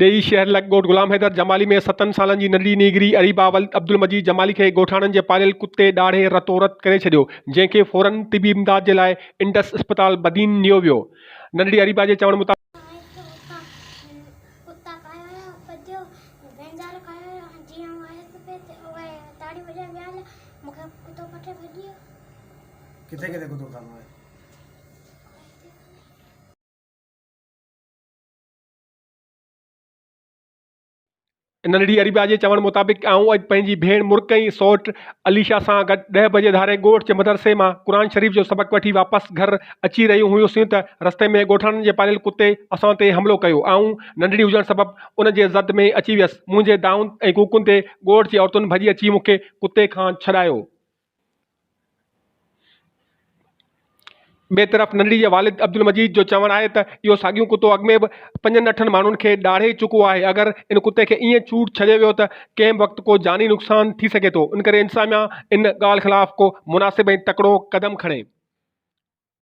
ॾेई शहर लॻ ॻोठ غلام حيدر जमाली में 7 सालनि जी नंढड़ी नीगरी اريبا अब्दुलमजीद जमाली खे ॻोठाणनि जे पालियल कुते ॾाढ़े रतोरत करे छॾियो, जंहिंखे फौरन तिबी इमदाद जे लाइ इंडस अस्पताल बदीन नियो वियो। नंढड़ी अरीबा जे चवण मुताबिक़ नंढड़ी अरीबा जे चवण मुताबिक़ आऊं अॼु पंहिंजी भेण मुर्कई सौट अलीशा सां गॾु 10 बजे धारे ॻोठ जे मदरसे मां क़ुर शरीफ़ जो सबक़ वठी वापसि घर अची रहियूं हुयूंसीं त रस्ते में ॻोठाणनि जे पालियल कुते असां ते हमिलो कयो। आऊं नंढड़ी हुजण सबबि उन जे ज़द में अची वियसि। मुंहिंजे दाउन ऐं कूकुनि ते ॻोठ जी औरतुनि भॼी अची मूंखे कुते खां छॾायो। ॿिए तरफ़ नंढड़ी जे वालिद अब्दुलमजीद जो चवणु आहे त इहो साॻियो कुतो अॻु में बि 5-8 माण्हुनि खे ॾाढ़े चुको आहे। अगरि इन कुते खे ईअं छूट छॾियो वियो त कंहिं बि वक़्तु को जानी नुक़सानु थी सघे थो। इन करे इंतिज़ामिया इन ॻाल्हि ख़िलाफ़ु को मुनासिब ऐं तकिड़ो क़दम खणे।